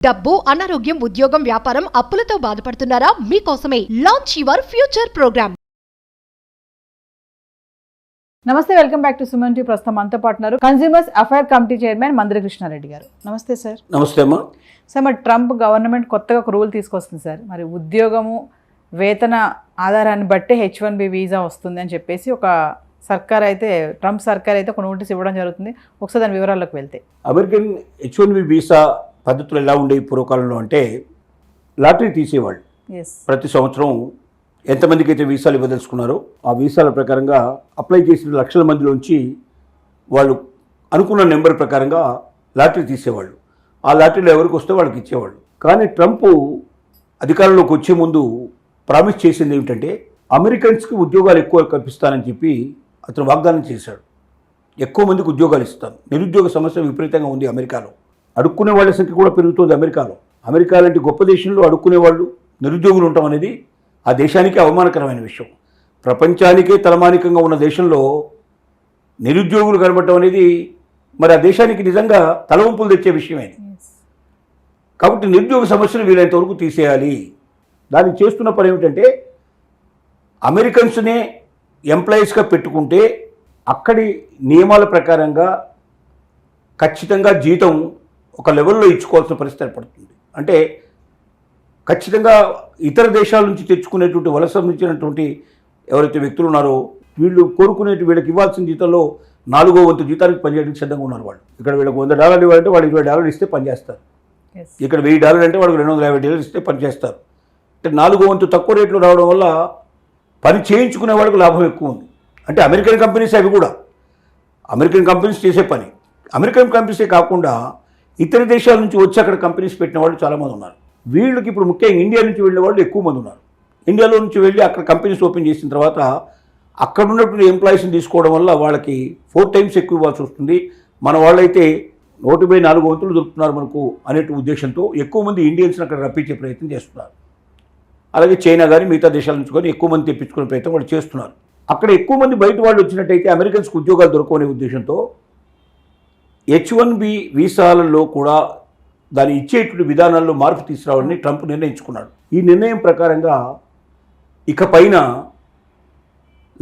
డబ్బు, అనారోగ్యం, ఉద్యోగం, వ్యాపారం, అప్పులతో బాధపడుతున్నారా? మీకోసమే లాంచ్ యువర్ ఫ్యూచర్ ప్రోగ్రామ్. నమస్తే, welcome back to Suman TV. ప్రస్తుతం మనతో పాటు ఉన్నారు కన్స్యూమర్స్ అఫైర్ కమిటీ చైర్మన్ మందిర కృష్ణారెడ్డి గారు. నమస్తే సార్. నమస్తే అమ్మా. సార్, మరి ట్రంప్ గవర్నమెంట్ కొత్తగా ఒక రూల్ తీసుకొస్తుంది సార్. మరి ఉద్యోగము వేతన ఆధారాన్ని బట్టే H1B వీసా వస్తుంది అని చెప్పేసి ఒక సర్కార్ అయితే, ట్రంప్ సర్కార్ అయితే ఒక నోటీస్ ఇవ్వడం జరుగుతుంది. ఒకసారి దాని వివరాల్లోకి వెళ్తే, అమెరికన్ H1B వీసా పద్ధతులు ఎలా ఉండేవి పూర్వకాలంలో అంటే, లాటరీ తీసేవాళ్ళు. ప్రతి సంవత్సరం ఎంతమందికి అయితే వీసాలు ఇవ్వదలుచుకున్నారో ఆ వీసాల ప్రకారంగా అప్లై చేసిన లక్షల మందిలోంచి వాళ్ళు అనుకున్న నెంబర్ ప్రకారంగా లాటరీ తీసేవాళ్ళు. ఆ లాటరీలో ఎవరికి వస్తే వాళ్ళకి ఇచ్చేవాళ్ళు. కానీ ట్రంప్ అధికారంలోకి వచ్చే ముందు ప్రామిస్ చేసింది ఏమిటంటే, అమెరికన్స్కి ఉద్యోగాలు ఎక్కువ కల్పిస్తానని చెప్పి అతను వాగ్దానం చేశాడు. ఎక్కువ మందికి ఉద్యోగాలు ఇస్తాను. నిరుద్యోగ సమస్య విపరీతంగా ఉంది అమెరికాలో. అడుక్కునే వాళ్ళ సంఖ్య కూడా పెరుగుతుంది అమెరికాలో. అమెరికా లాంటి గొప్ప దేశంలో అడుక్కునే వాళ్ళు, నిరుద్యోగులు ఉండటం అనేది ఆ దేశానికి అవమానకరమైన విషయం. ప్రపంచానికే తలమానికంగా ఉన్న దేశంలో నిరుద్యోగులు కనబడటం అనేది మరి ఆ దేశానికి నిజంగా తలవంపులు తెచ్చే విషయమే. కాబట్టి నిరుద్యోగ సమస్యను వీలైనంత వరకు తీసేయాలి. దానికి చేస్తున్న పని ఏమిటంటే, అమెరికన్స్నే ఎంప్లాయీస్గా పెట్టుకుంటే అక్కడి నియమాల ప్రకారంగా ఖచ్చితంగా జీతం ఒక లెవెల్లో ఇచ్చుకోవాల్సిన పరిస్థితి ఏర్పడుతుంది. అంటే ఖచ్చితంగా ఇతర దేశాల నుంచి తెచ్చుకునేటువంటి వలస నుంచినటువంటి ఎవరైతే వ్యక్తులు ఉన్నారో వీళ్ళు కోరుకునేటి వీళ్ళకి ఇవ్వాల్సిన జీతంలో 4వ వంతు జీతానికి పనిచేయడానికి సిద్ధంగా ఉన్నారు వాళ్ళు. ఇక్కడ వీళ్ళకి $100 ఇవ్వాలంటే వాళ్ళు $20 ఇస్తే పనిచేస్తారు. ఇక్కడ $1000 అంటే వాళ్ళకి $250 ఇస్తే పనిచేస్తారు. అంటే 4వ వంతు తక్కువ రేట్లు రావడం వల్ల పని చేయించుకునే వాళ్ళకి లాభం ఎక్కువ ఉంది. అంటే అమెరికన్ కంపెనీస్ అవి కూడా అమెరికన్ కంపెనీస్ చేసే పని. అమెరికన్ కంపెనీసే కాకుండా ఇతర దేశాల నుంచి వచ్చి అక్కడ కంపెనీస్ పెట్టిన వాళ్ళు చాలామంది ఉన్నారు. వీళ్ళకి ఇప్పుడు ముఖ్యంగా ఇండియా నుంచి వెళ్ళే వాళ్ళు ఎక్కువ మంది ఉన్నారు. ఇండియాలో నుంచి వెళ్ళి అక్కడ కంపెనీస్ ఓపెన్ చేసిన తర్వాత అక్కడ ఉన్నటువంటి ఎంప్లాయీస్ని తీసుకోవడం వల్ల వాళ్ళకి 4 times ఎక్కువ ఇవ్వాల్సి వస్తుంది. మన వాళ్ళైతే 1/4 వంతులు దొరుకుతున్నారు మనకు అనే ఉద్దేశంతో ఎక్కువ మంది ఇండియన్స్ని అక్కడ రప్పించే ప్రయత్నం చేస్తున్నారు. అలాగే చైనా కానీ మిగతా దేశాల నుంచి కానీ ఎక్కువ మంది తెప్పించుకునే ప్రయత్నం వాళ్ళు చేస్తున్నారు. అక్కడ ఎక్కువ మంది బయట వాళ్ళు వచ్చినట్టయితే అమెరికన్స్కి ఉద్యోగాలు దొరకవనే ఉద్దేశంతో H1B వీసాలలో కూడా దాన్ని ఇచ్చేటువంటి విధానాల్లో మార్పు తీసుకురావాలని ట్రంప్ నిర్ణయించుకున్నాడు. ఈ నిర్ణయం ప్రకారంగా ఇక పైన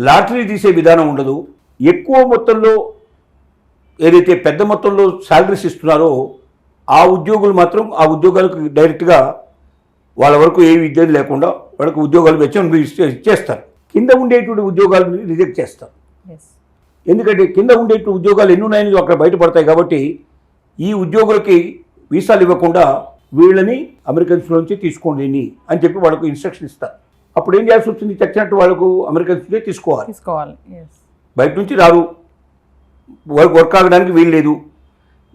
లాటరీ తీసే విధానం ఉండదు. ఎక్కువ మొత్తంలో ఏదైతే పెద్ద మొత్తంలో శాలరీస్ ఇస్తున్నారో ఆ ఉద్యోగులు మాత్రం ఆ ఉద్యోగాలకు డైరెక్ట్గా వాళ్ళ వరకు ఏ విద్య లేకుండా వాళ్ళకి ఉద్యోగాలు H1B ఇచ్చేస్తారు. కింద ఉండేటువంటి ఉద్యోగాలను రిజెక్ట్ చేస్తారు. ఎందుకంటే కింద ఉండేటువంటి ఉద్యోగాలు ఎన్ని ఉన్నాయని అక్కడ బయటపడతాయి. కాబట్టి ఈ ఉద్యోగులకి వీసాలు ఇవ్వకుండా వీళ్ళని అమెరికన్స్ నుంచి తీసుకోండి అని చెప్పి వాళ్ళకు ఇన్స్ట్రక్షన్ ఇస్తారు. అప్పుడు ఏం చేయాల్సి వచ్చింది, చచ్చినట్టు వాళ్ళకు అమెరికన్స్నే తీసుకోవాలి. బయట నుంచి రారు, వర్క్ ఆగడానికి వీలు లేదు.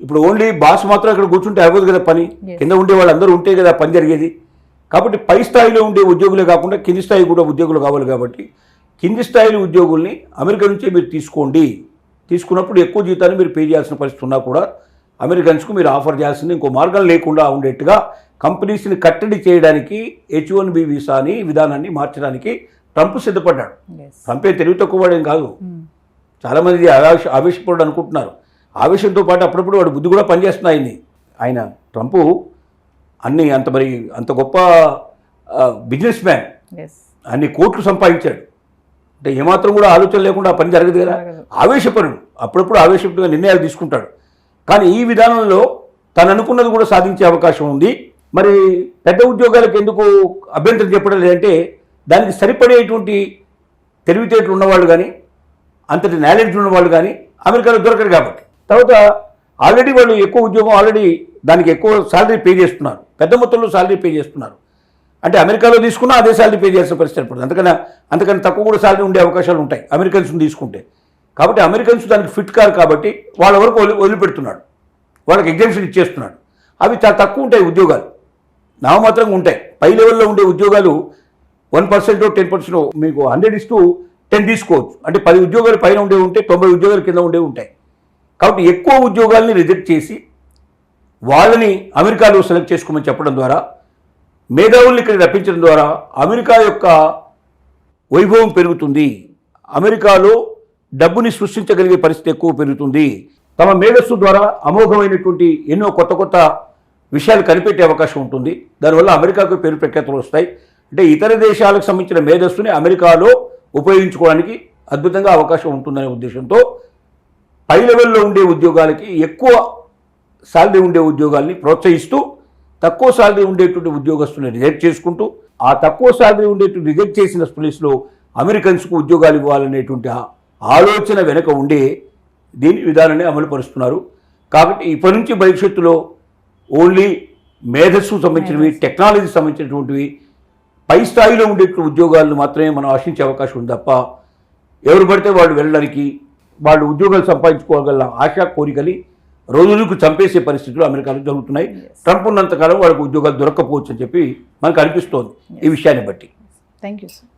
ఇప్పుడు ఓన్లీ బాస్ మాత్రం అక్కడ కూర్చుంటే అవ్వదు కదా పని. కింద ఉండే వాళ్ళందరూ ఉంటే కదా పని జరిగేది. కాబట్టి పై స్థాయిలో ఉండే ఉద్యోగులే కాకుండా కింది స్థాయి కూడా ఉద్యోగులు కావాలి. కాబట్టి కింది స్థాయిలో ఉద్యోగుల్ని అమెరికా నుంచే మీరు తీసుకోండి. తీసుకున్నప్పుడు ఎక్కువ జీతాన్ని మీరు పే చేయాల్సిన పరిస్థితి ఉన్నా కూడా అమెరికన్స్కు మీరు ఆఫర్ చేయాల్సింది ఇంకో మార్గం లేకుండా ఉండేట్టుగా కంపెనీస్ని కట్టడి చేయడానికి H1B వీసాని విధానాన్ని మార్చడానికి ట్రంప్ సిద్ధపడ్డాడు. ట్రంపే తెలివి తక్కువ వాడేం కాదు. చాలామంది ఆవేశపడు అనుకుంటున్నారు. ఆవేశంతో పాటు అప్పుడప్పుడు వాడు బుద్ధి కూడా పనిచేస్తున్నాయి. ఆయన ట్రంపు అంత గొప్ప బిజినెస్ మ్యాన్, అన్ని కోట్లు సంపాదించాడు. అంటే ఏమాత్రం కూడా ఆలోచన లేకుండా ఆ పని జరగదు కదా. ఆవేశపరుడు, అప్పుడప్పుడు ఆవేశపడుగా నిర్ణయాలు తీసుకుంటాడు. కానీ ఈ విధానంలో తను అనుకున్నది కూడా సాధించే అవకాశం ఉంది. మరి పెద్ద ఉద్యోగాలకు ఎందుకు అభ్యంతరం చెప్పడం లేదంటే, దానికి సరిపడేటువంటి తెలివితేటలు ఉన్నవాళ్ళు కానీ అంతటి నాలెడ్జ్ ఉన్నవాళ్ళు కానీ అమెరికాలో దొరకరు. కాబట్టి తర్వాత ఆల్రెడీ వాళ్ళు ఎక్కువ ఉద్యోగం ఆల్రెడీ దానికి ఎక్కువ శాలరీ పే చేస్తున్నారు, పెద్ద మొత్తంలో శాలరీ పే చేస్తున్నారు. అంటే అమెరికాలో తీసుకున్నా అదే శాలరీ పే చేసిన పరిస్థితి ఏర్పడుతుంది. అంతకన్నా తక్కువ కూడా శాలరీ ఉండే అవకాశాలు ఉంటాయి అమెరికన్స్ని తీసుకుంటే. కాబట్టి అమెరికన్స్ దానికి ఫిట్ కారు కాబట్టి వాళ్ళ వరకు వదిలిపెడుతున్నాడు, వాళ్ళకి ఎగ్జామ్షన్ ఇచ్చేస్తున్నాడు. అవి చాలా తక్కువ ఉంటాయి ఉద్యోగాలు, నామమాత్రంగా ఉంటాయి. పై లెవెల్లో ఉండే ఉద్యోగాలు 1% 10% మీకు 100:10 తీసుకోవచ్చు. అంటే 10 ఉద్యోగాలు పైన ఉండే ఉంటే 90 ఉద్యోగాల కింద ఉండే ఉంటాయి. కాబట్టి ఎక్కువ ఉద్యోగాల్ని రిజెక్ట్ చేసి వాళ్ళని అమెరికాలో సెలెక్ట్ చేసుకోమని చెప్పడం ద్వారా, మేధావుల్ని ఇక్కడ రప్పించడం ద్వారా అమెరికా యొక్క వైభవం పెరుగుతుంది. అమెరికాలో డబ్బుని సృష్టించగలిగే పరిస్థితి ఎక్కువ పెరుగుతుంది. తమ మేధస్సు ద్వారా అమోఘమైనటువంటి ఎన్నో కొత్త విషయాలు కనిపెట్టే అవకాశం ఉంటుంది. దానివల్ల అమెరికాకు పేరు ప్రఖ్యాతులు వస్తాయి. అంటే ఇతర దేశాలకు సంబంధించిన మేధస్సుని అమెరికాలో ఉపయోగించుకోవడానికి అద్భుతంగా అవకాశం ఉంటుందనే ఉద్దేశంతో పై లెవెల్లో ఉండే ఉద్యోగాలకి ఎక్కువ శాలరీ ఉండే ఉద్యోగాల్ని ప్రోత్సహిస్తూ తక్కువ శాలరీ ఉండేటువంటి ఉద్యోగస్తుల్ని రిజెక్ట్ చేసుకుంటూ ఆ తక్కువ శాలరీ ఉండేటువంటి రిజెక్ట్ చేసిన ప్లేస్లో అమెరికన్స్కు ఉద్యోగాలు ఇవ్వాలనేటువంటి ఆలోచన వెనుక ఉండే దీని విధానాన్ని అమలు పరుస్తున్నారు. కాబట్టి ఇప్పటి నుంచి భవిష్యత్తులో ఓన్లీ మేధస్సుకు సంబంధించినవి, టెక్నాలజీకి సంబంధించినటువంటివి, పై స్థాయిలో ఉండేటువంటి ఉద్యోగాలను మాత్రమే మనం ఆశించే అవకాశం ఉంది తప్ప ఎవరు పడితే వాళ్ళు వెళ్ళడానికి, వాళ్ళు ఉద్యోగాలు సంపాదించుకోగల ఆశా కోరికని రోజులకు చంపేసే పరిస్థితులు అమెరికాలో జరుగుతున్నాయి. ట్రంప్ ఉన్నంతకాలం వాళ్ళకు ఉద్యోగాలు దొరక్కపోవచ్చు అని చెప్పి మనకు అనిపిస్తోంది ఈ విషయాన్ని బట్టి. Thank you sir.